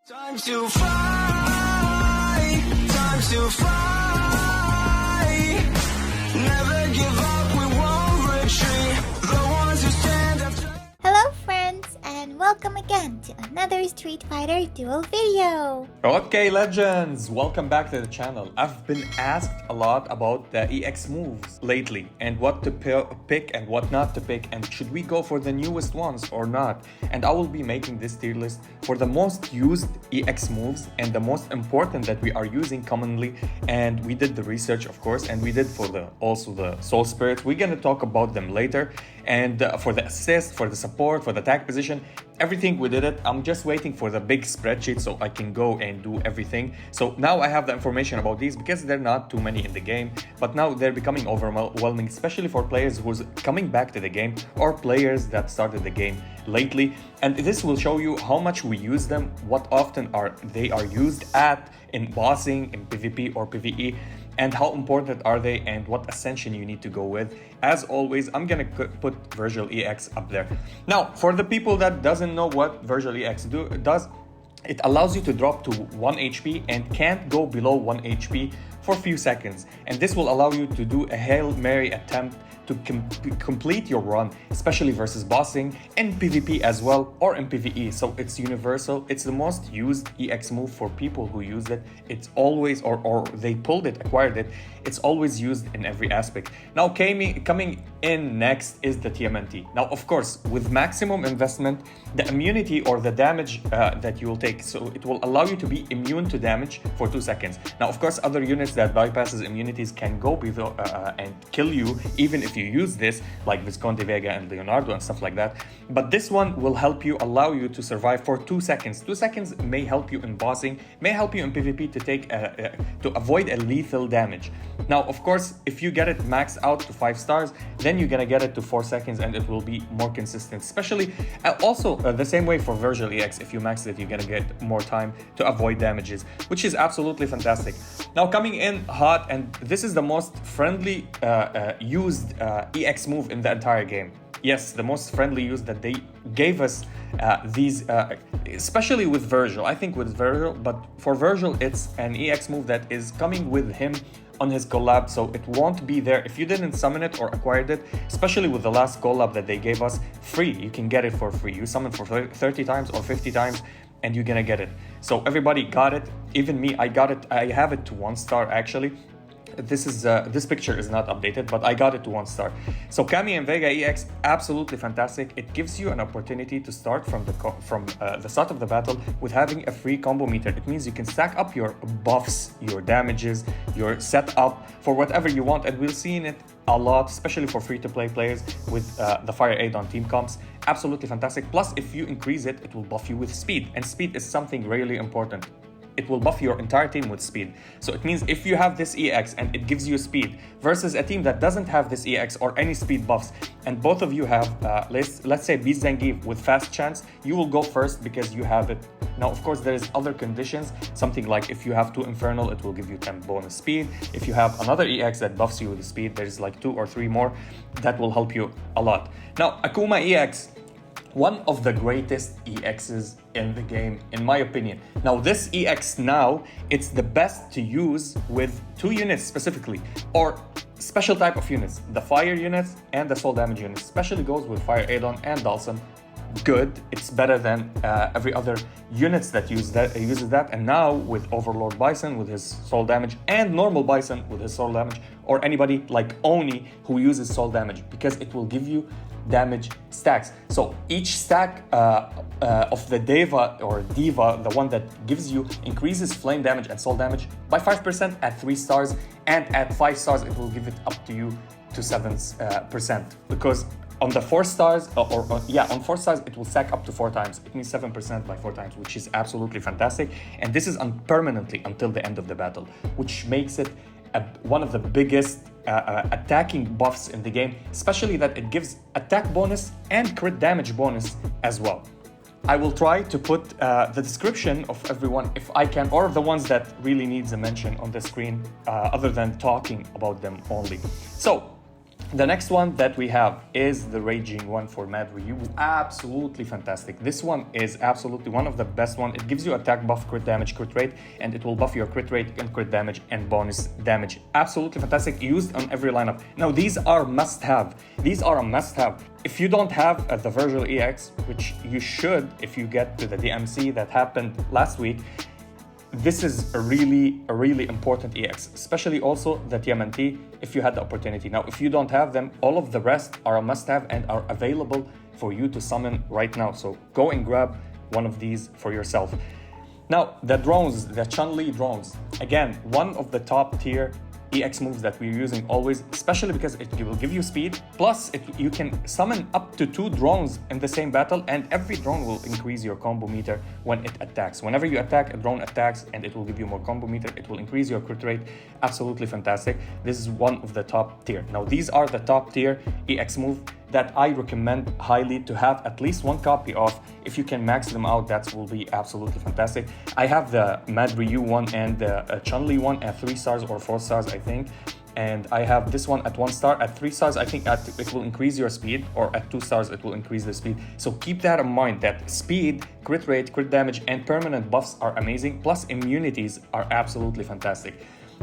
Time to fly, time to fly. Never give up, we won't retreat. The ones who stand up. Hello friends, and welcome again to another Street Fighter Duel video. Okay, legends, welcome back to the channel. I've been asked a lot about the EX moves lately and what to pick and what not to pick, and should we go for the newest ones or not. And I will be making this tier list for the most used EX moves and the most important that we are using commonly. And we did the research, of course, and we did for also the soul spirits. We're gonna talk about them later. And for the assist, for the support, for the tag position, everything we did it. I'm just waiting for the big spreadsheet so I can go and do everything. So now I have the information about these because they're not too many in the game, but now they're becoming overwhelming, especially for players who's coming back to the game or players that started the game lately. And this will show you how much we use them, what often they are used at in bossing, in PvP or PvE, and how important are they and what ascension you need to go with. As always, I'm gonna put Virgil EX up there. Now, for the people that doesn't know what Virgil EX does, it allows you to drop to 1 HP and can't go below 1 HP for a few seconds. And this will allow you to do a Hail Mary attempt to complete your run, especially versus bossing, in PvP as well, or in PvE. So it's universal. It's the most used EX move for people who use it. It's always, or they pulled it, acquired it. It's always used in every aspect. Now coming in next is the TMNT. Now, of course, with maximum investment, the immunity or the damage that you will take. So it will allow you to be immune to damage for 2 seconds. Now, of course, other units that bypasses immunities can go below and kill you, even if you use this, like Visconti Vega and Leonardo and stuff like that. But this one will help you, allow you to survive for 2 seconds. 2 seconds may help you in bossing, may help you in PvP to take to avoid a lethal damage. Now, of course, if you get it maxed out to 5 stars, then you're gonna get it to 4 seconds and it will be more consistent. Especially, also the same way for Virgil EX, if you max it, you're gonna get more time to avoid damages, which is absolutely fantastic. Now, coming in hot, and this is the most friendly used EX move in the entire game. Yes, the most friendly use that they gave us these, especially with Virgil. I think with Virgil, but for Virgil, it's an EX move that is coming with him on his collab, so it won't be there if you didn't summon it or acquired it. Especially with the last collab that they gave us free, you can get it for free. You summon for 30 times or 50 times and you're gonna get it. So everybody got it, even me. I got it, I have it to 1 star actually. This picture is not updated, but I got it to 1 star. So Cammy and Vega EX, absolutely fantastic. It gives you an opportunity to start from the start of the battle with having a free combo meter. It means you can stack up your buffs, your damages, your setup for whatever you want, and we'll see in it a lot, especially for free-to-play players with the Fire Aid on team comps. Absolutely fantastic. Plus, if you increase it, it will buff you with speed, and speed is something really important. It will buff your entire team with speed. So it means if you have this EX and it gives you speed versus a team that doesn't have this EX or any speed buffs, and both of you have, let's say Beast Zangief with fast chance, you will go first because you have it. Now, of course, there is other conditions, something like if you have 2 Infernal, it will give you 10 bonus speed. If you have another EX that buffs you with speed, there's like 2 or 3 more that will help you a lot. Now, Akuma EX, one of the greatest EXs in the game, in my opinion. Now, this EX now, it's the best to use with 2 units specifically, or special type of units, the fire units and the soul damage units. Especially goes with Fire Aidon and Dalsum. Good, it's better than every other units that uses that. And now with Overlord Bison with his soul damage, and normal Bison with his soul damage, or anybody like Oni who uses soul damage, because it will give you damage stacks. So each stack of the Diva, the one that gives you, increases flame damage and soul damage by 5% at 3 stars, and at 5 stars it will give it up to you to 7%, because on the 4 stars, on 4 stars, it will stack up to 4 times. It means 7% by 4 times, which is absolutely fantastic. And this is permanently until the end of the battle, which makes it one of the biggest attacking buffs in the game, especially that it gives attack bonus and crit damage bonus as well. I will try to put the description of everyone if I can, or the ones that really needs a mention on the screen, other than talking about them only. So The next one that we have is the Raging one for Mad Ryu. Absolutely fantastic. This one is absolutely one of the best one. It gives you attack buff, crit damage, crit rate, and it will buff your crit rate and crit damage and bonus damage. Absolutely fantastic, used on every lineup. Now these are must-have. These are a must-have. If you don't have the Virgil EX, which you should if you get to the DMC that happened last week, this is a really important EX, especially also the TMNT if you had the opportunity. Now, if you don't have them, all of the rest are a must-have and are available for you to summon right now. So go and grab one of these for yourself. Now, the drones, the Chun-Li drones, again, one of the top tier EX moves that we're using always, especially because it will give you speed. Plus, you can summon up to 2 drones in the same battle, and every drone will increase your combo meter when it attacks. Whenever you attack, a drone attacks, and it will give you more combo meter. It will increase your crit rate. Absolutely fantastic. This is one of the top tier. Now, these are the top tier EX move that I recommend highly to have at least one copy of. If you can max them out, that will be absolutely fantastic. I have the Mad Ryu one and the Chun-Li one at 3 stars or 4 stars, I think. And I have this one at 1 star. At 3 stars, I think it will increase your speed, or at 2 stars, it will increase the speed. So keep that in mind, that speed, crit rate, crit damage, and permanent buffs are amazing. Plus immunities are absolutely fantastic.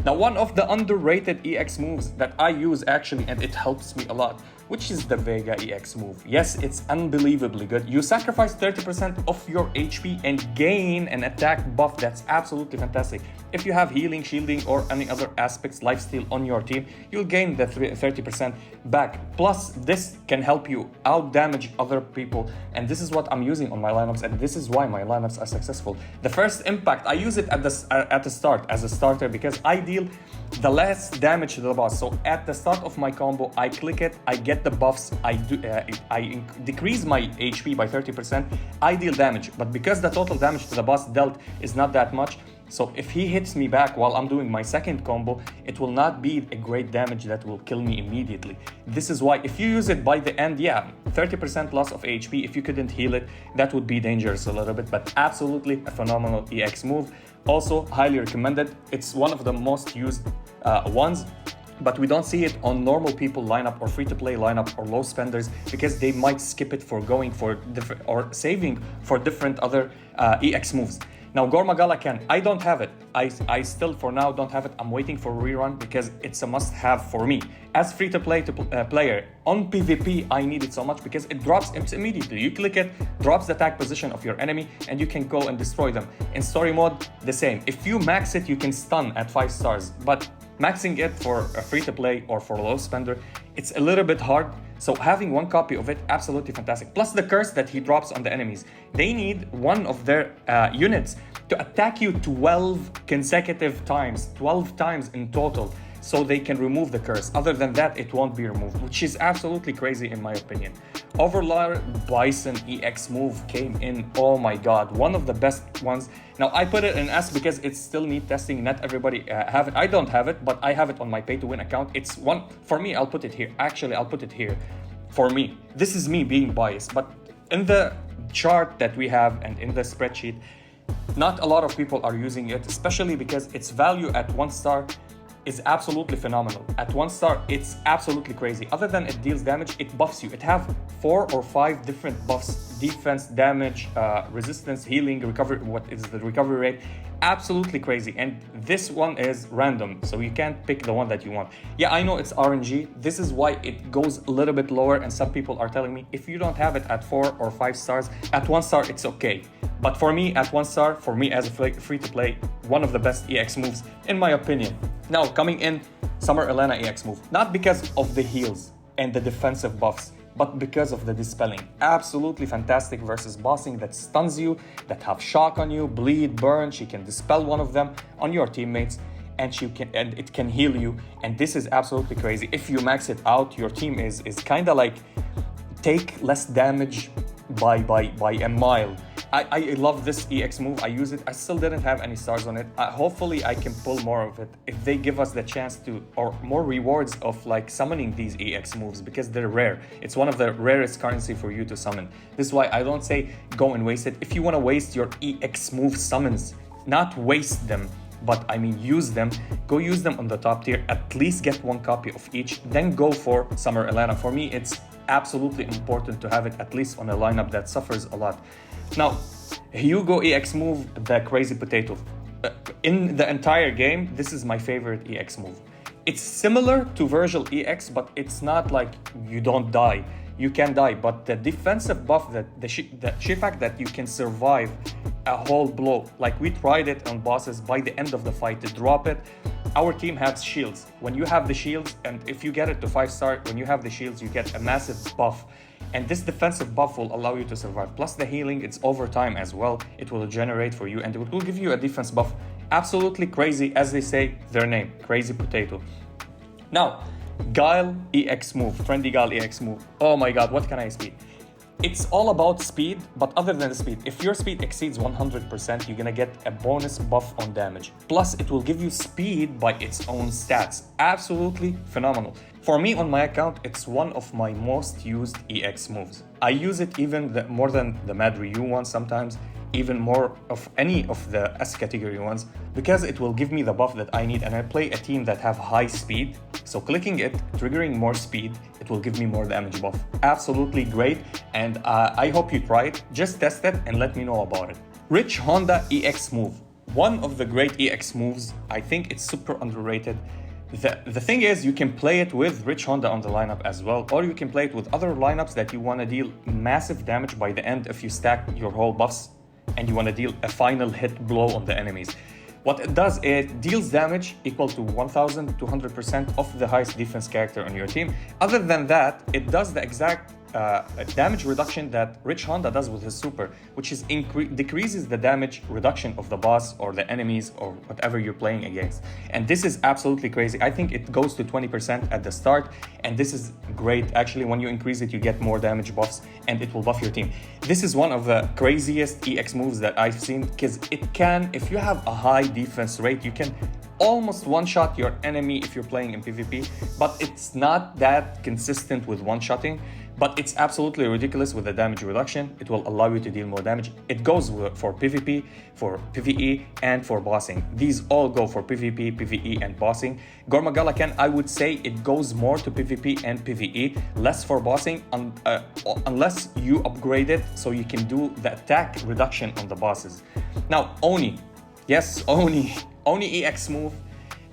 Now, one of the underrated EX moves that I use actually, and it helps me a lot, which is the Vega EX move. Yes, it's unbelievably good. You sacrifice 30% of your HP and gain an attack buff. That's absolutely fantastic. If you have healing, shielding, or any other aspects, lifesteal on your team, you'll gain the 30% back. Plus, this can help you out damage other people. And this is what I'm using on my lineups, and this is why my lineups are successful. The first impact, I use it at the start as a starter because I deal the less damage to the boss. So at the start of my combo, I click it, I get the buffs, I decrease my HP by 30%, I deal damage. But because the total damage to the boss dealt is not that much, so if he hits me back while I'm doing my second combo, it will not be a great damage that will kill me immediately. This is why if you use it by the end, yeah, 30% loss of HP, if you couldn't heal it, that would be dangerous a little bit, but absolutely a phenomenal EX move. Also, highly recommended. It's one of the most used ones, but we don't see it on normal people lineup or free-to-play lineup or low spenders because they might skip it for going for different or saving for different other EX moves. Now, Gormagala can. I don't have it. I still, for now, don't have it. I'm waiting for rerun because it's a must-have for me. As free-to-play player, on PvP, I need it so much because it drops immediately. You click it, drops the attack position of your enemy, and you can go and destroy them. In story mode, the same. If you max it, you can stun at 5 stars. But maxing it for a free-to-play or for a low spender, it's a little bit hard. So having one copy of it, absolutely fantastic. Plus the curse that he drops on the enemies. They need one of their units to attack you 12 consecutive times, 12 times in total, so they can remove the curse. Other than that, it won't be removed, which is absolutely crazy in my opinion. Overlord Bison EX move came in, oh my god, one of the best ones. Now I put it in S because it still needs testing. Not everybody have it. I don't have it, but I have it on my pay to win account. It's one for me. I'll put it here. Actually, I'll put it here for me. This is me being biased, but in the chart that we have and in the spreadsheet, not a lot of people are using it, especially because its value at 1 star is absolutely phenomenal. At 1 star, it's absolutely crazy. Other than it deals damage, it buffs you. It have 4 or 5 different buffs: defense, damage, resistance, healing, recovery. What is the recovery rate? Absolutely crazy. And this one is random, so you can't pick the one that you want. Yeah, I know it's RNG. This is why it goes a little bit lower, and some people are telling me if you don't have it at 4 or 5 stars, at 1 star it's okay. But for me, at 1 star, for me as a free-to-play, one of the best EX moves in my opinion. Now, coming in, Summer Elena EX move. Not because of the heals and the defensive buffs, but because of the dispelling. Absolutely fantastic versus bossing that stuns you, that have shock on you, bleed, burn. She can dispel one of them on your teammates, and it can heal you. And this is absolutely crazy. If you max it out, your team is kind of like take less damage by a mile. I love this EX move. I use it. I still didn't have any stars on it. Hopefully I can pull more of it if they give us the chance to, or more rewards of like summoning these EX moves, because they're rare. It's one of the rarest currency for you to summon. This is why I don't say go and waste it. If you want to waste your EX move summons, not waste them, but I mean use them. Go use them on the top tier, at least get 1 copy of each, then go for Summer Elena. For me, it's absolutely important to have it at least on a lineup that suffers a lot. Now, Hugo EX move, the Crazy Potato. In the entire game, this is my favorite EX move. It's similar to Virgil EX, but it's not like you don't die. You can die, but the defensive buff, the sheer fact that you can survive a whole blow, like we tried it on bosses, by the end of the fight to drop it. Our team has shields. When you have the shields, and if you get it to 5-star, when you have the shields, you get a massive buff. And this defensive buff will allow you to survive. Plus the healing, it's over time as well. It will generate for you and it will give you a defense buff. Absolutely crazy, as they say, their name, Crazy Potato. Now, Guile EX move, Trendy Guile EX move. Oh my god, what can I speed? It's all about speed, but other than the speed, if your speed exceeds 100%, you're gonna get a bonus buff on damage. Plus, it will give you speed by its own stats. Absolutely phenomenal. For me, on my account, it's one of my most used EX moves. I use it even more than the Mad Ryu one sometimes, even more of any of the S category ones, because it will give me the buff that I need, and I play a team that have high speed, so clicking it, triggering more speed, it will give me more damage buff. Absolutely great, and I hope you try it. Just test it and let me know about it. Rich Honda EX move, one of the great EX moves. I think it's super underrated. The thing is, you can play it with Rich Honda on the lineup as well, or you can play it with other lineups that you want to deal massive damage by the end if you stack your whole buffs and you want to deal a final hit blow on the enemies. What it does, it deals damage equal to 1200% of the highest defense character on your team. Other than that, it does the exact damage reduction that Rich Honda does with his super, which is decreases the damage reduction of the boss or the enemies or whatever you're playing against. And this is absolutely crazy. I think it goes to 20% at the start, and this is great. Actually, when you increase it, you get more damage buffs and it will buff your team. This is one of the craziest EX moves that I've seen, because it can, if you have a high defense rate, you can almost one-shot your enemy if you're playing in PvP, but it's not that consistent with one-shotting. But it's absolutely ridiculous with the damage reduction. It will allow you to deal more damage. It goes for PvP, for PvE, and for bossing. These all go for PvP, PvE, and bossing. Gormagala I would say it goes more to PvP and PvE, less for bossing, unless you upgrade it so you can do the attack reduction on the bosses. Now, Oni. Yes, Oni. Oni EX move.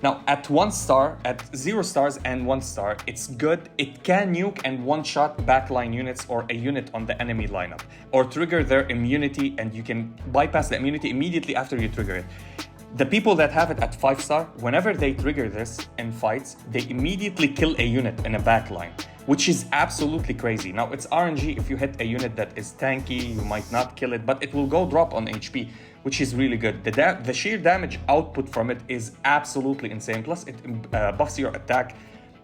Now, at 1 star, at 0 stars and 1 star, it's good. It can nuke and one-shot backline units or a unit on the enemy lineup, or trigger their immunity, and you can bypass the immunity immediately after you trigger it. The people that have it at 5 star, whenever they trigger this in fights, they immediately kill a unit in a backline, which is absolutely crazy. Now, it's RNG. If you hit a unit that is tanky, you might not kill it, but it will go drop on HP, which is really good. The sheer damage output from it is absolutely insane. Plus, it buffs your attack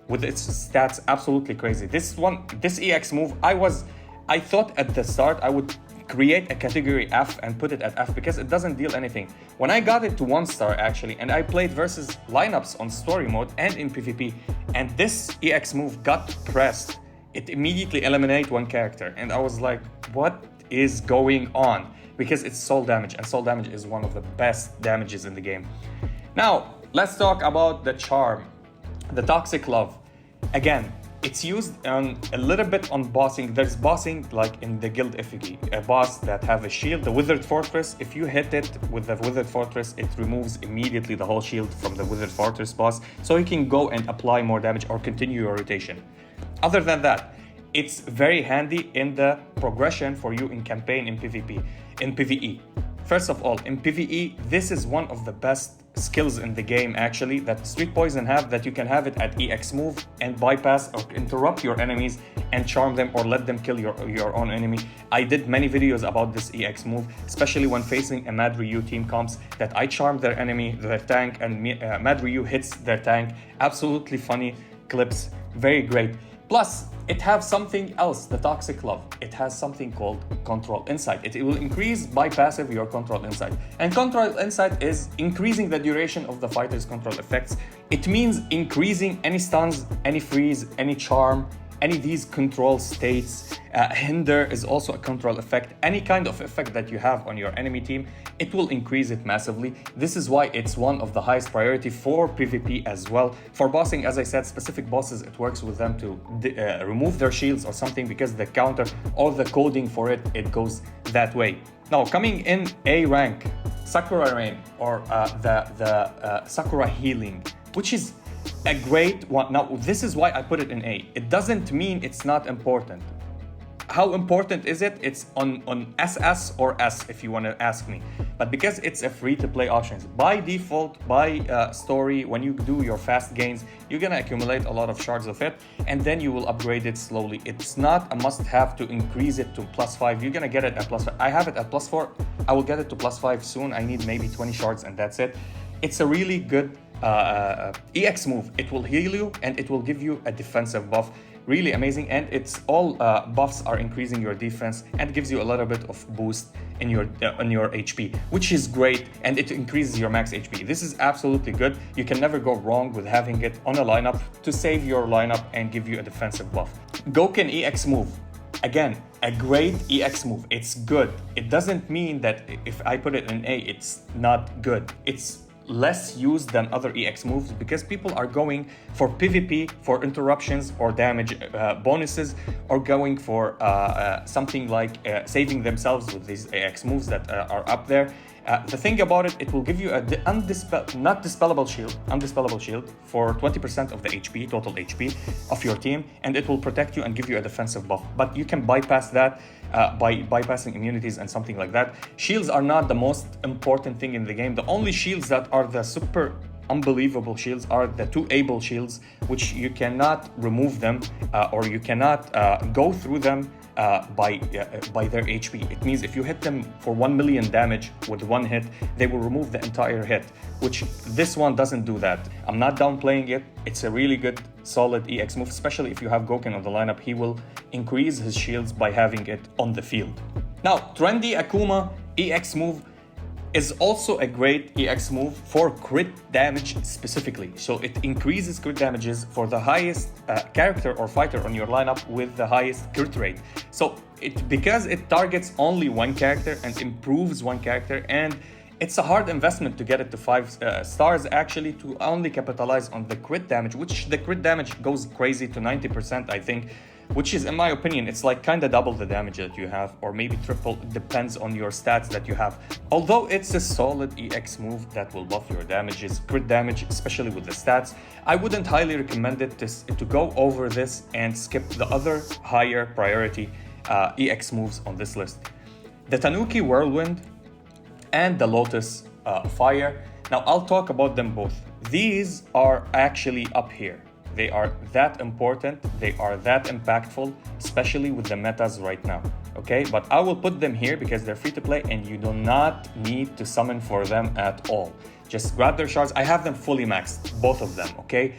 with its stats. Absolutely crazy. This EX move, I thought at the start I would create a category F and put it at F because it doesn't deal anything. When I got it to 1 star actually, and I played versus lineups on story mode and in PvP, and this EX move got pressed, it immediately eliminated 1 character, and I was like, what is going on? Because it's soul damage, and soul damage is one of the best damages in the game. Now, let's talk about the charm, the Toxic Love. Again, it's used a little bit on bossing. There's bossing like in the Guild Effigy, a boss that have a shield, the Withered Fortress. If you hit it with the Withered Fortress, it removes immediately the whole shield from the Withered Fortress boss, so you can go and apply more damage or continue your rotation. Other than that, it's very handy in the progression for you in campaign, in PvP, in PvE. First of all, in PvE, this is one of the best skills in the game actually that Street Poison have, that you can have it at EX move and bypass or interrupt your enemies and charm them or let them kill your own enemy. I did many videos about this EX move, especially when facing a Mad Ryu team comps, that I charm their enemy, their tank, and Mad Ryu hits their tank. Absolutely funny clips, very great. Plus, it has something else, the Toxic Love. It has something called Control Insight. It will increase by passive your Control Insight. And Control Insight is increasing the duration of the fighter's control effects. It means increasing any stuns, any freeze, any charm, any of these control states. Hinder is also a control effect. Any kind of effect that you have on your enemy team, it will increase it massively. This is why it's one of the highest priority for PvP as well. For bossing, as I said, specific bosses, it works with them to remove their shields or something, because the counter or the coding for it, it goes that way. Now, coming in A rank, Sakura Rain, or the Sakura Healing, which is a great one. Now, this is why I put it in A. It doesn't mean it's not important. How important is it? It's on SS or S, if you want to ask me. But because it's a free-to-play option, by default, by story, when you do your fast gains, you're gonna accumulate a lot of shards of it, and then you will upgrade it slowly. It's not a must-have to increase it to +5. You're gonna get it at +5. I have it at +4. I will get it to +5 soon. I need maybe 20 shards, and that's it. It's a really good EX move. It will heal you, and it will give you a defensive buff. Really amazing, and it's all buffs are increasing your defense and gives you a little bit of boost in your HP, which is great, and it increases your max HP. This is absolutely good. You can never go wrong with having it on a lineup to save your lineup and give you a defensive buff. Gouken EX move. Again, a great EX move. It's good. It doesn't mean that if I put it in A, it's not good. It's less used than other EX moves because people are going for PvP, for interruptions or damage bonuses, or going for something like saving themselves with these EX moves that are up there. The thing about it, it will give you a undispellable shield for 20% of the HP, total HP of your team, and it will protect you and give you a defensive buff. But you can bypass that by bypassing immunities and something like that. Shields are not the most important thing in the game. The only shields that are the super unbelievable shields are the 2 able shields, which you cannot remove them or you cannot go through them by their HP. It means if you hit them for 1 million damage with one hit, they will remove the entire hit, which this one doesn't do that. I'm not downplaying it. It's a really good, solid EX move, especially if you have Gouken on the lineup. He will increase his shields by having it on the field. Now, Trendy Akuma EX move is also a great EX move for crit damage specifically. So it increases crit damages for the highest character or fighter on your lineup with the highest crit rate. So because it targets only one character and improves one character, and it's a hard investment to get it to 5 stars actually to only capitalize on the crit damage, which the crit damage goes crazy to 90%, I think, which is, in my opinion, it's like kind of double the damage that you have, or maybe triple. It depends on your stats that you have. Although it's a solid EX move that will buff your damages, crit damage, especially with the stats, I wouldn't highly recommend it to go over this and skip the other higher priority EX moves on this list. The Tanuki Whirlwind and the Lotus Fire. Now, I'll talk about them both. These are actually up here. They are that important, they are that impactful, especially with the metas right now, okay? But I will put them here because they're free to play and you do not need to summon for them at all. Just grab their shards. I have them fully maxed, both of them, okay?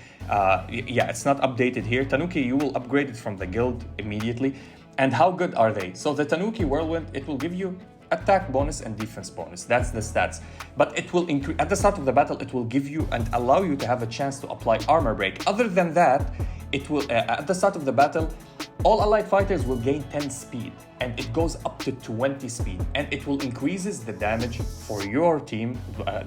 Yeah, it's not updated here. Tanuki, you will upgrade it from the guild immediately. And how good are they? So the Tanuki Whirlwind, it will give you attack bonus and defense bonus. That's the stats. But it will increase at the start of the battle. It will give you and allow you to have a chance to apply armor break. Other than that, it will at the start of the battle, all allied fighters will gain 10 speed, and it goes up to 20 speed, and it will increases the damage for your team,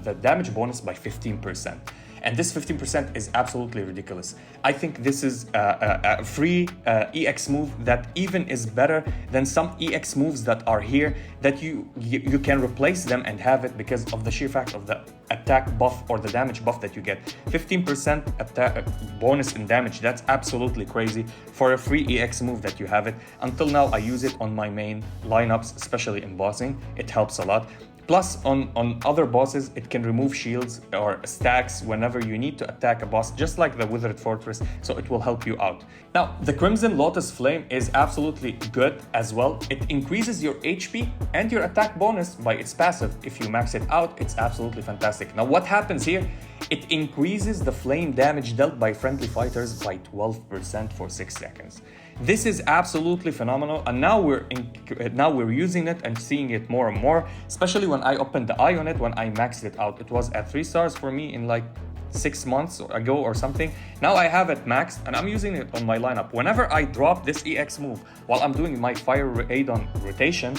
the damage bonus by 15%. And this 15% is absolutely ridiculous. I think this is a free EX move that even is better than some EX moves that are here that you can replace them and have it because of the sheer fact of the attack buff or the damage buff that you get. 15% attack bonus in damage, that's absolutely crazy for a free EX move that you have it. Until now, I use it on my main lineups, especially in bossing. It helps a lot. Plus, on other bosses, it can remove shields or stacks whenever you need to attack a boss, just like the Withered Fortress, so it will help you out. Now, the Crimson Lotus Flame is absolutely good as well. It increases your HP and your attack bonus by its passive. If you max it out, it's absolutely fantastic. Now, what happens here? It increases the flame damage dealt by friendly fighters by 12% for 6 seconds. This is absolutely phenomenal, and now we're using it and seeing it more and more, especially when I opened the eye on it. When I maxed it out, it was at 3 stars for me in like 6 months ago or something. Now I have it maxed and I'm using it on my lineup. Whenever I drop this EX move while I'm doing my Fire Aidon rotation,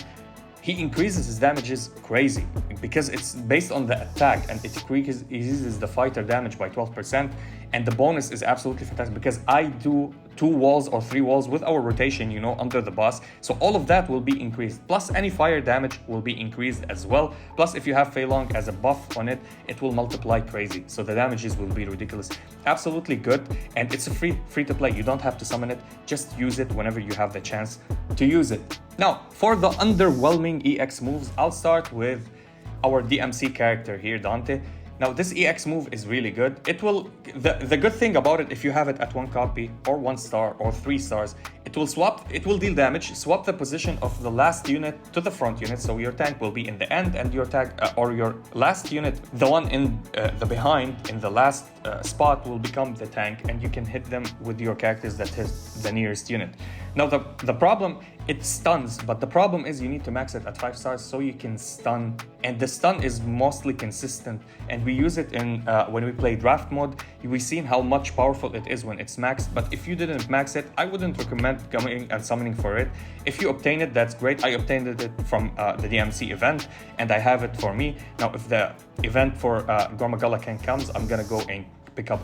he increases his damages crazy because it's based on the attack, and it increases the fighter damage by 12%. And the bonus is absolutely fantastic because I do 2 walls or 3 walls with our rotation, you know, under the boss. So all of that will be increased. Plus any fire damage will be increased as well. Plus if you have Fei Long as a buff on it, it will multiply crazy. So the damages will be ridiculous. Absolutely good. And it's a free to play. You don't have to summon it. Just use it whenever you have the chance to use it. Now, for the underwhelming EX moves, I'll start with our DMC character here, Dante. Now this EX move is really good. The good thing about it, if you have it at 1 copy or 1 star or 3 stars, it will deal damage, swap the position of the last unit to the front unit, so your tank will be in the end and your tank or your last unit, the one in the behind in the last spot, will become the tank, and you can hit them with your characters that hit the nearest unit. Now the problem, it stuns, but the problem is you need to max it at 5 stars so you can stun, and the stun is mostly consistent, and we use it in when we play draft mode. We've seen how much powerful it is when it's maxed, but if you didn't max it, I wouldn't recommend coming and summoning for it. If you obtain it, that's great. I obtained it from the DMC event and I have it for me. Now if the event for Gormagalakan comes, I'm gonna go and pick up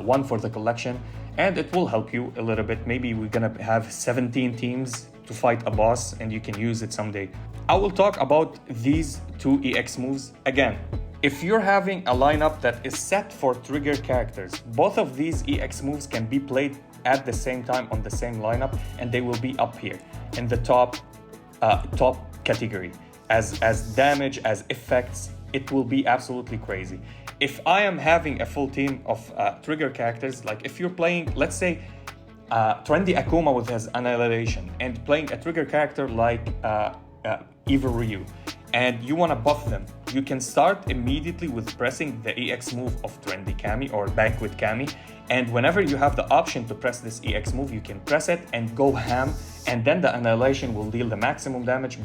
one for the collection, and it will help you a little bit. Maybe we're gonna have 17 teams to fight a boss and you can use it someday. I will talk about these 2 EX moves again. If you're having a lineup that is set for trigger characters, both of these EX moves can be played at the same time on the same lineup, and they will be up here in the top category as damage, as effects. It will be absolutely crazy. If I am having a full team of trigger characters, like if you're playing, let's say, Trendy Akuma with his Annihilation and playing a trigger character like Eva Ryu, and you want to buff them, you can start immediately with pressing the EX move of Trendy Kami or Banquet Kami, and whenever you have the option to press this EX move, you can press it and go ham, and then the Annihilation will deal the maximum damage,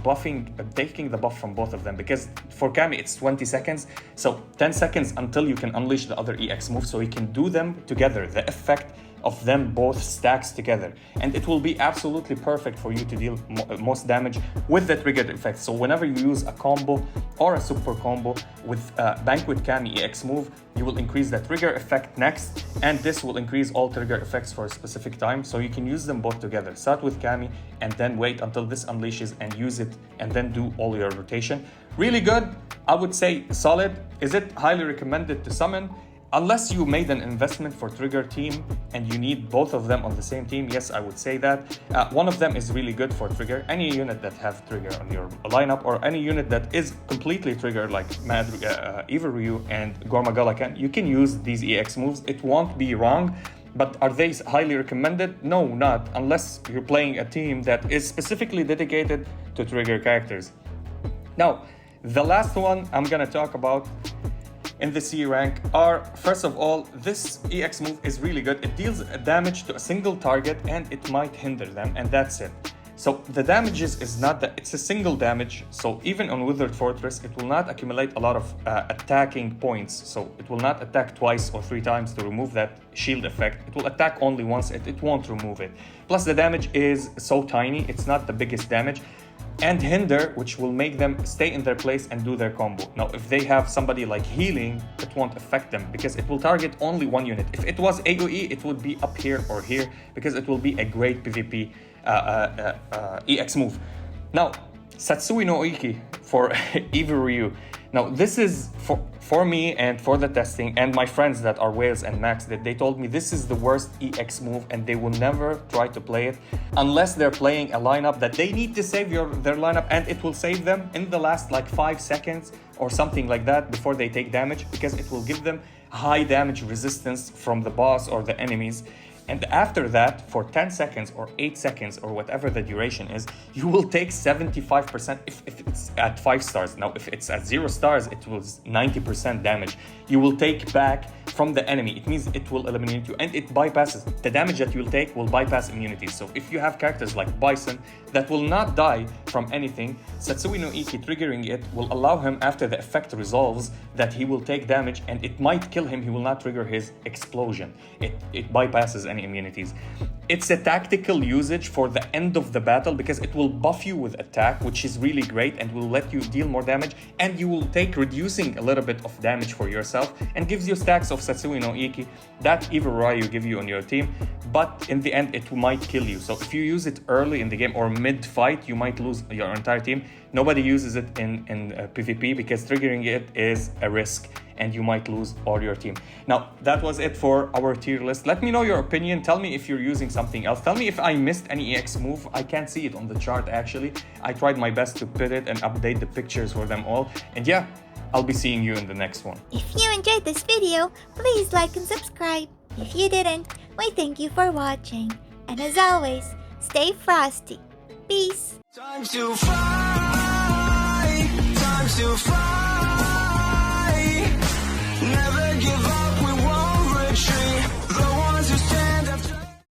taking the buff from both of them, because for Kami it's 20 seconds, so 10 seconds until you can unleash the other EX move, so you can do them together, the effect of them both stacks together, and it will be absolutely perfect for you to deal most damage with the triggered effect. So whenever you use a combo or a super combo with Banquet Kami EX move, you will increase the trigger effect next, and this will increase all trigger effects for a specific time, so you can use them both together. Start with Kami and then wait until this unleashes and use it, and then do all your rotation. Really good. I would say solid. Is it highly recommended to summon? Unless you made an investment for trigger team and you need both of them on the same team, yes, I would say that. One of them is really good for trigger. Any unit that have trigger on your lineup, or any unit that is completely trigger like Eva Ryu and Gormagalakan, you can use these EX moves. It won't be wrong. But are they highly recommended? No, not unless you're playing a team that is specifically dedicated to trigger characters. Now, the last one I'm gonna talk about in the C rank are, first of all, this EX move is really good. It deals damage to a single target and it might hinder them, and that's it. So the damages is not that, it's a single damage, so even on Withered Fortress it will not accumulate a lot of attacking points, so it will not attack twice or 3 times to remove that shield effect. It will attack only once, it won't remove it. Plus the damage is so tiny, it's not the biggest damage. And hinder, which will make them stay in their place and do their combo. Now, if they have somebody like healing, it won't affect them because it will target only one unit. If it was AoE, it would be up here or here because it will be a great PvP EX move. Now, Satsui no Iki for Eva Ryu. Now, this is for me and for the testing and my friends that are Wales and Max, that they told me this is the worst EX move and they will never try to play it unless they're playing a lineup that they need to save their lineup, and it will save them in the last like 5 seconds or something like that before they take damage, because it will give them high damage resistance from the boss or the enemies. And after that, for 10 seconds or 8 seconds or whatever the duration is, you will take 75% if it's at 5 stars. Now, if it's at 0 stars, it was 90% damage. You will take back from the enemy. It means it will eliminate you, and it bypasses. The damage that you'll take will bypass immunities. So if you have characters like Bison that will not die from anything, Satsui no Iki triggering it will allow him, after the effect resolves, that he will take damage and it might kill him. He will not trigger his explosion. It bypasses any immunities. It's a tactical usage for the end of the battle because it will buff you with attack, which is really great, and will let you deal more damage, and you will take reducing a little bit of damage for yourself, and gives you stacks of Satsui no Iki that Evil Ryu give you on your team, but in the end it might kill you. So if you use it early in the game or mid-fight, you might lose your entire team. Nobody uses it in PvP because triggering it is a risk, and you might lose all your team. Now, that was it for our tier list. Let me know your opinion. Tell me if you're using something else. Tell me if I missed any EX move. I can't see it on the chart, actually. I tried my best to put it and update the pictures for them all. And yeah, I'll be seeing you in the next one. If you enjoyed this video, please like and subscribe. If you didn't, we thank you for watching. And as always, stay frosty. Peace. Time to fly.